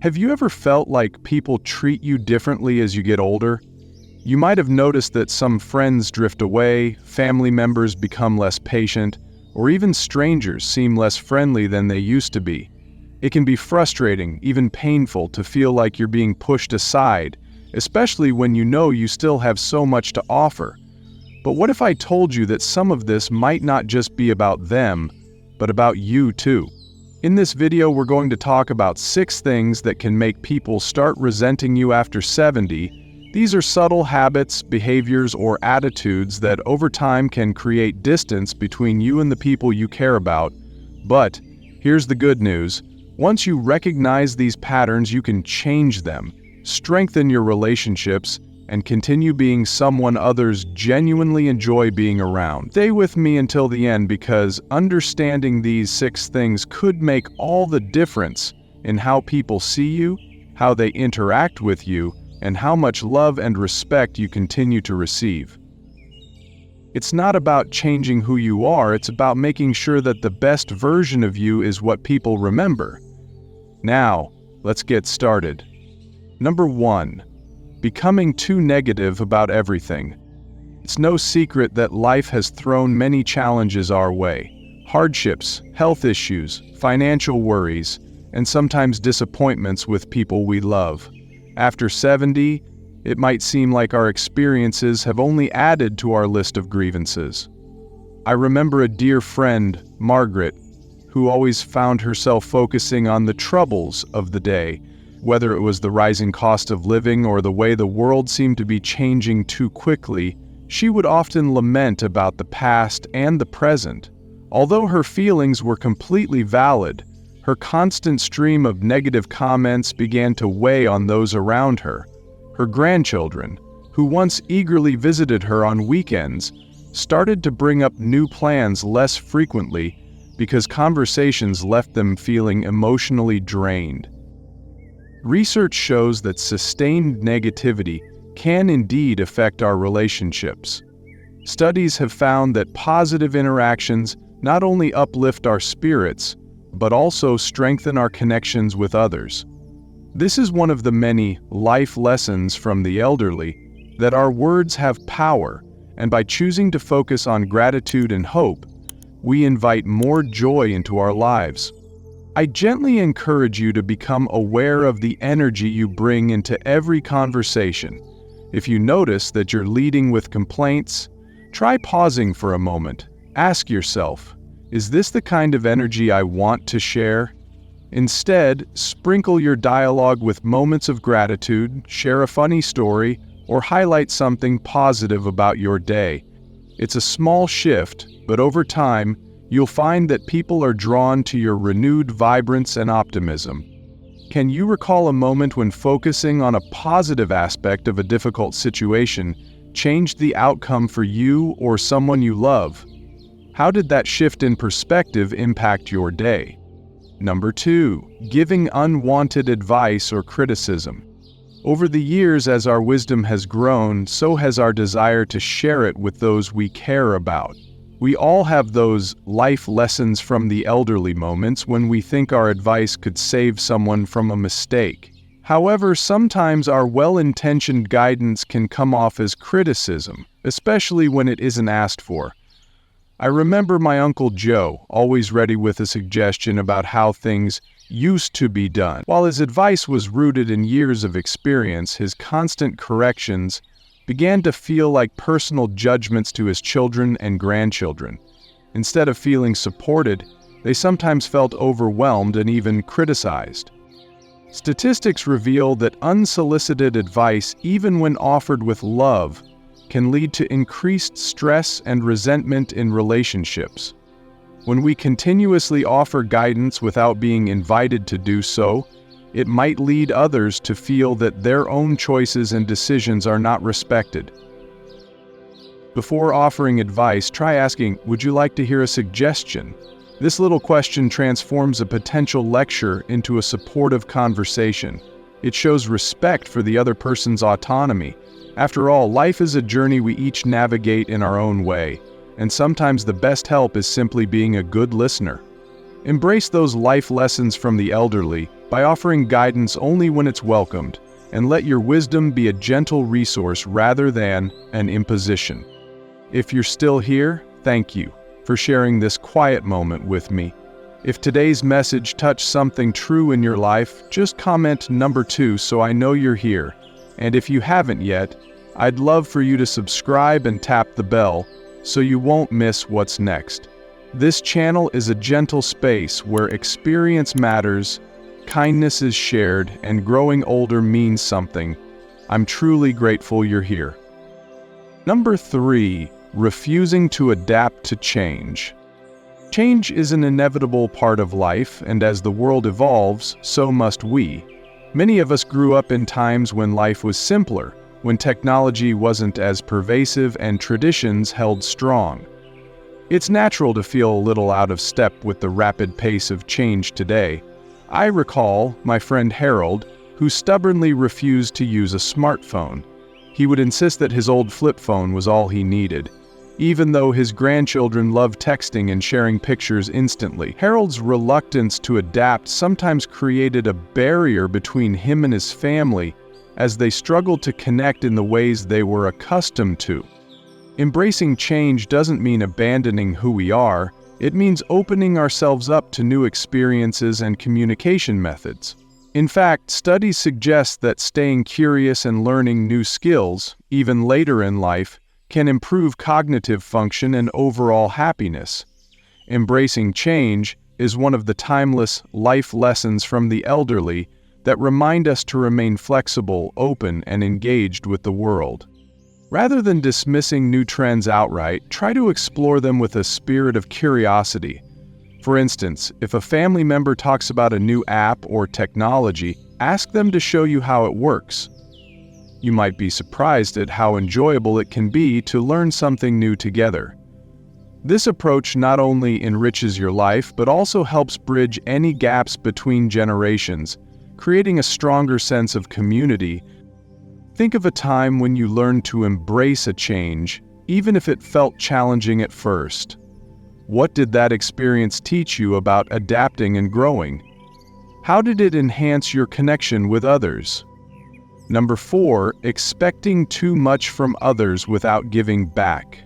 Have you ever felt like people treat you differently as you get older? You might have noticed that some friends drift away, family members become less patient, or even strangers seem less friendly than they used to be. It can be frustrating, even painful, to feel like you're being pushed aside, especially when you know you still have so much to offer. But what if I told you that some of this might not just be about them, but about you too? In this video, we're going to talk about 6 things that can make people start resenting you after 70. These are subtle habits, behaviors, or attitudes that over time can create distance between you and the people you care about. But here's the good news. Once you recognize these patterns, you can change them, strengthen your relationships, and continue being someone others genuinely enjoy being around. Stay with me until the end, because understanding these 6 things could make all the difference in how people see you, how they interact with you, and how much love and respect you continue to receive. It's not about changing who you are, it's about making sure that the best version of you is what people remember. Now, let's get started. Number 1. Becoming too negative about everything. It's no secret that life has thrown many challenges our way. Hardships, health issues, financial worries, and sometimes disappointments with people we love. After 70, it might seem like our experiences have only added to our list of grievances. I remember a dear friend, Margaret, who always found herself focusing on the troubles of the day. Whether it was the rising cost of living or the way the world seemed to be changing too quickly, she would often lament about the past and the present. Although her feelings were completely valid, her constant stream of negative comments began to weigh on those around her. Her grandchildren, who once eagerly visited her on weekends, started to bring up new plans less frequently because conversations left them feeling emotionally drained. Research shows that sustained negativity can indeed affect our relationships. Studies have found that positive interactions not only uplift our spirits, but also strengthen our connections with others. This is one of the many life lessons from the elderly, that our words have power, and by choosing to focus on gratitude and hope, we invite more joy into our lives. I gently encourage you to become aware of the energy you bring into every conversation. If you notice that you're leading with complaints, try pausing for a moment. Ask yourself, is this the kind of energy I want to share? Instead, sprinkle your dialogue with moments of gratitude, share a funny story, or highlight something positive about your day. It's a small shift, but over time, you'll find that people are drawn to your renewed vibrance and optimism. Can you recall a moment when focusing on a positive aspect of a difficult situation changed the outcome for you or someone you love? How did that shift in perspective impact your day? Number 2. Giving unwanted advice or criticism. Over the years, as our wisdom has grown, so has our desire to share it with those we care about. We all have those life lessons from the elderly moments when we think our advice could save someone from a mistake. However, sometimes our well-intentioned guidance can come off as criticism, especially when it isn't asked for. I remember my Uncle Joe, always ready with a suggestion about how things used to be done. While his advice was rooted in years of experience, his constant corrections began to feel like personal judgments to his children and grandchildren. Instead of feeling supported, they sometimes felt overwhelmed and even criticized. Statistics reveal that unsolicited advice, even when offered with love, can lead to increased stress and resentment in relationships. When we continuously offer guidance without being invited to do so, it might lead others to feel that their own choices and decisions are not respected. Before offering advice, try asking, "Would you like to hear a suggestion?" This little question transforms a potential lecture into a supportive conversation. It shows respect for the other person's autonomy. After all, life is a journey we each navigate in our own way, and sometimes the best help is simply being a good listener. Embrace those life lessons from the elderly, by offering guidance only when it's welcomed, and let your wisdom be a gentle resource rather than an imposition. If you're still here, thank you for sharing this quiet moment with me. If today's message touched something true in your life, just comment number 2 so I know you're here. And if you haven't yet, I'd love for you to subscribe and tap the bell so you won't miss what's next. This channel is a gentle space where experience matters, kindness is shared, and growing older means something. I'm truly grateful you're here. Number 3, refusing to adapt to change. Change is an inevitable part of life, and as the world evolves, so must we. Many of us grew up in times when life was simpler, when technology wasn't as pervasive and traditions held strong. It's natural to feel a little out of step with the rapid pace of change today. I recall my friend Harold, who stubbornly refused to use a smartphone. He would insist that his old flip phone was all he needed, even though his grandchildren loved texting and sharing pictures instantly. Harold's reluctance to adapt sometimes created a barrier between him and his family as they struggled to connect in the ways they were accustomed to. Embracing change doesn't mean abandoning who we are, it means opening ourselves up to new experiences and communication methods. In fact, studies suggest that staying curious and learning new skills, even later in life, can improve cognitive function and overall happiness. Embracing change is one of the timeless life lessons from the elderly that remind us to remain flexible, open, and engaged with the world. Rather than dismissing new trends outright, try to explore them with a spirit of curiosity. For instance, if a family member talks about a new app or technology, ask them to show you how it works. You might be surprised at how enjoyable it can be to learn something new together. This approach not only enriches your life, but also helps bridge any gaps between generations, creating a stronger sense of community. Think of a time when you learned to embrace a change, even if it felt challenging at first. What did that experience teach you about adapting and growing? How did it enhance your connection with others? Number 4, expecting too much from others without giving back.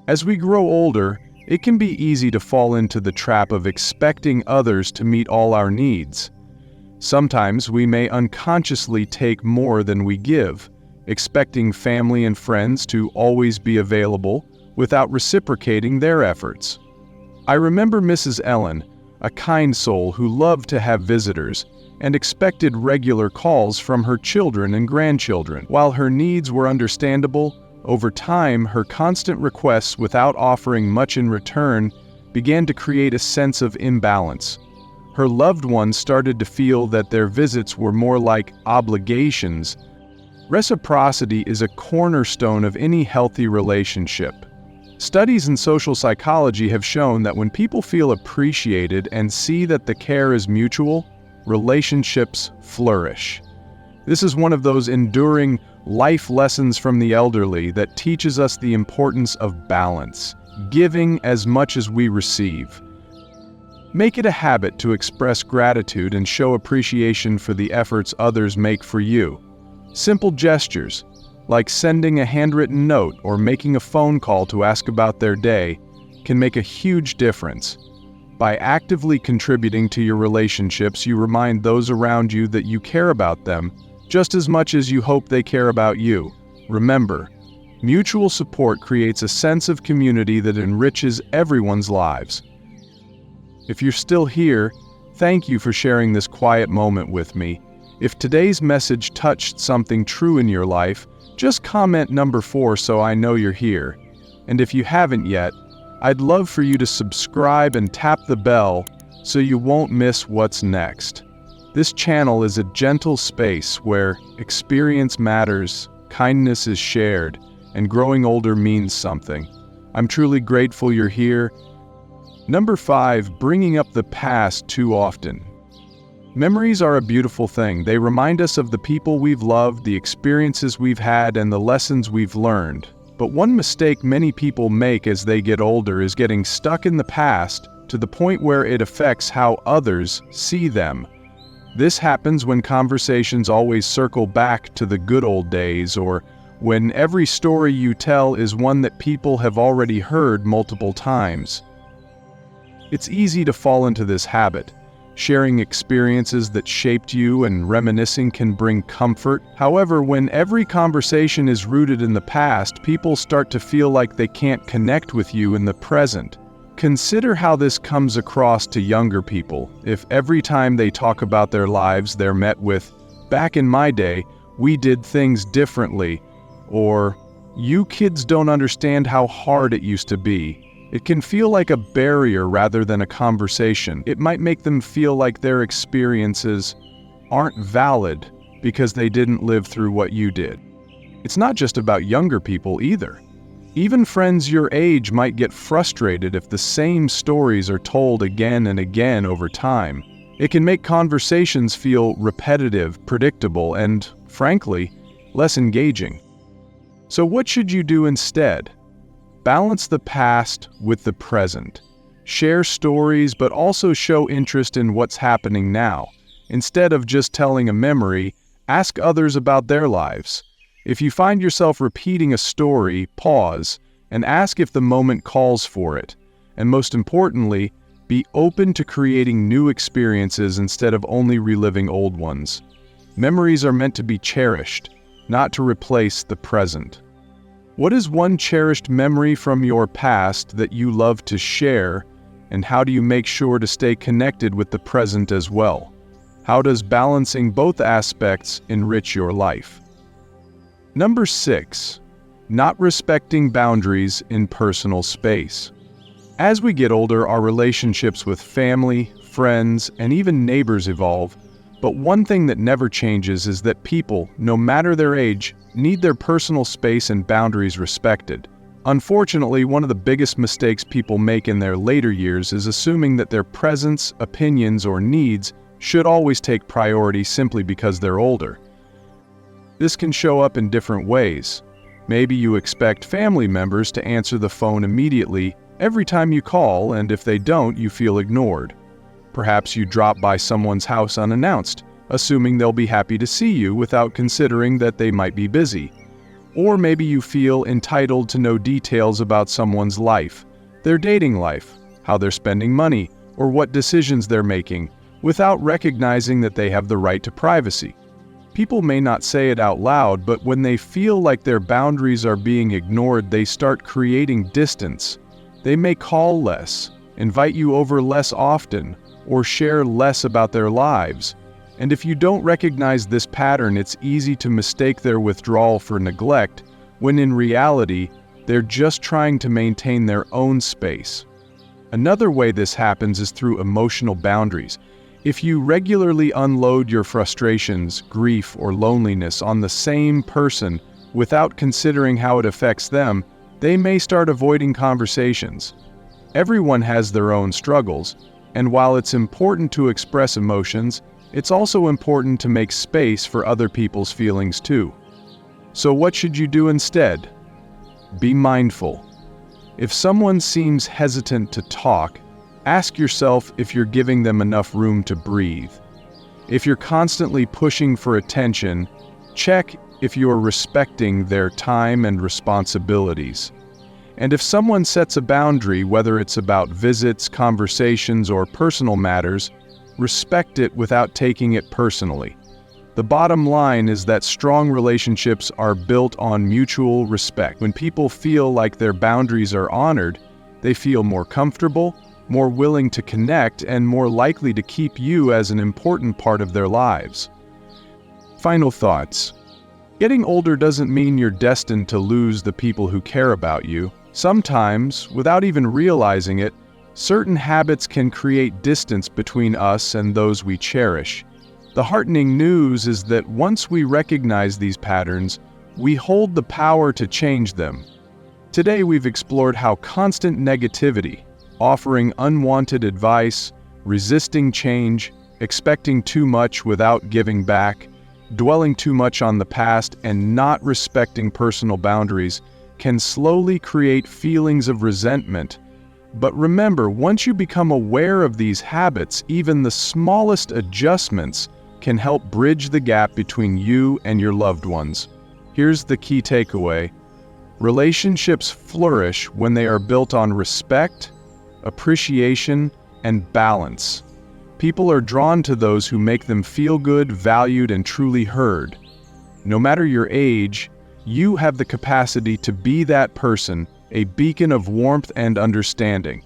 As we grow older, it can be easy to fall into the trap of expecting others to meet all our needs. Sometimes we may unconsciously take more than we give, expecting family and friends to always be available without reciprocating their efforts. I remember Mrs. Ellen, a kind soul who loved to have visitors and expected regular calls from her children and grandchildren. While her needs were understandable, over time her constant requests without offering much in return began to create a sense of imbalance. Her loved ones started to feel that their visits were more like obligations. Reciprocity is a cornerstone of any healthy relationship. Studies in social psychology have shown that when people feel appreciated and see that the care is mutual, relationships flourish. This is one of those enduring life lessons from the elderly that teaches us the importance of balance, giving as much as we receive. Make it a habit to express gratitude and show appreciation for the efforts others make for you. Simple gestures, like sending a handwritten note or making a phone call to ask about their day, can make a huge difference. By actively contributing to your relationships, you remind those around you that you care about them just as much as you hope they care about you. Remember, mutual support creates a sense of community that enriches everyone's lives. If you're still here, thank you for sharing this quiet moment with me. If today's message touched something true in your life, just comment number 4 so I know you're here. And if you haven't yet, I'd love for you to subscribe and tap the bell so you won't miss what's next. This channel is a gentle space where experience matters, kindness is shared, and growing older means something. I'm truly grateful you're here. Number 5, bringing up the past too often. Memories are a beautiful thing. They remind us of the people we've loved, the experiences we've had, and the lessons we've learned. But one mistake many people make as they get older is getting stuck in the past to the point where it affects how others see them. This happens when conversations always circle back to the good old days, or when every story you tell is one that people have already heard multiple times. It's easy to fall into this habit. Sharing experiences that shaped you and reminiscing can bring comfort. However, when every conversation is rooted in the past, people start to feel like they can't connect with you in the present. Consider how this comes across to younger people. If every time they talk about their lives, they're met with, "Back in my day, we did things differently," or "You kids don't understand how hard it used to be." It can feel like a barrier rather than a conversation. It might make them feel like their experiences aren't valid because they didn't live through what you did. It's not just about younger people either. Even friends your age might get frustrated if the same stories are told again and again over time. It can make conversations feel repetitive, predictable, and, frankly, less engaging. So what should you do instead? Balance the past with the present. Share stories, but also show interest in what's happening now. Instead of just telling a memory, ask others about their lives. If you find yourself repeating a story, pause and ask if the moment calls for it. And most importantly, be open to creating new experiences instead of only reliving old ones. Memories are meant to be cherished, not to replace the present. What is one cherished memory from your past that you love to share, and how do you make sure to stay connected with the present as well? How does balancing both aspects enrich your life? Number 6, not respecting boundaries in personal space. As we get older, our relationships with family, friends, and even neighbors evolve, but one thing that never changes is that people, no matter their age, need their personal space and boundaries respected. Unfortunately, one of the biggest mistakes people make in their later years is assuming that their presence, opinions, or needs should always take priority simply because they're older. This can show up in different ways. Maybe you expect family members to answer the phone immediately every time you call, and if they don't, you feel ignored. Perhaps you drop by someone's house unannounced, assuming they'll be happy to see you without considering that they might be busy. Or maybe you feel entitled to know details about someone's life, their dating life, how they're spending money, or what decisions they're making, without recognizing that they have the right to privacy. People may not say it out loud, but when they feel like their boundaries are being ignored, they start creating distance. They may call less, invite you over less often, or share less about their lives. And if you don't recognize this pattern, it's easy to mistake their withdrawal for neglect, when in reality, they're just trying to maintain their own space. Another way this happens is through emotional boundaries. If you regularly unload your frustrations, grief, or loneliness on the same person without considering how it affects them, they may start avoiding conversations. Everyone has their own struggles, and while it's important to express emotions, it's also important to make space for other people's feelings too. So what should you do instead? Be mindful. If someone seems hesitant to talk, ask yourself if you're giving them enough room to breathe. If you're constantly pushing for attention, check if you're respecting their time and responsibilities. And if someone sets a boundary, whether it's about visits, conversations, or personal matters, respect it without taking it personally. The bottom line is that strong relationships are built on mutual respect. When people feel like their boundaries are honored, they feel more comfortable, more willing to connect, and more likely to keep you as an important part of their lives. Final thoughts. Getting older doesn't mean you're destined to lose the people who care about you. Sometimes, without even realizing it, certain habits can create distance between us and those we cherish. The heartening news is that once we recognize these patterns, we hold the power to change them. Today we've explored how constant negativity, offering unwanted advice, resisting change, expecting too much without giving back, dwelling too much on the past, and not respecting personal boundaries can slowly create feelings of resentment. But remember, once you become aware of these habits, even the smallest adjustments can help bridge the gap between you and your loved ones. Here's the key takeaway. Relationships flourish when they are built on respect, appreciation, and balance. People are drawn to those who make them feel good, valued, and truly heard. No matter your age, you have the capacity to be that person, a beacon of warmth and understanding.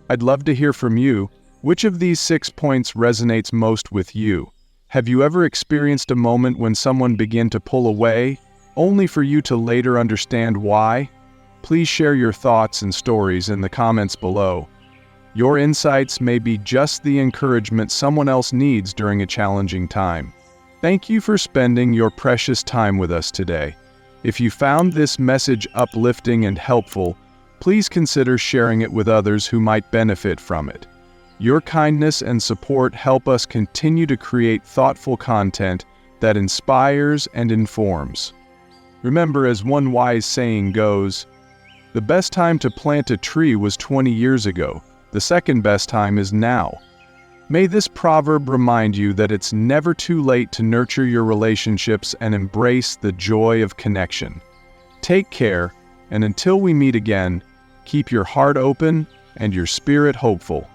I'd love to hear from you. Which of these 6 points resonates most with you? Have you ever experienced a moment when someone began to pull away, only for you to later understand why? Please share your thoughts and stories in the comments below. Your insights may be just the encouragement someone else needs during a challenging time. Thank you for spending your precious time with us today. If you found this message uplifting and helpful, please consider sharing it with others who might benefit from it. Your kindness and support help us continue to create thoughtful content that inspires and informs. Remember, as one wise saying goes, the best time to plant a tree was 20 years ago. The second best time is now. May this proverb remind you that it's never too late to nurture your relationships and embrace the joy of connection. Take care, and until we meet again, keep your heart open and your spirit hopeful.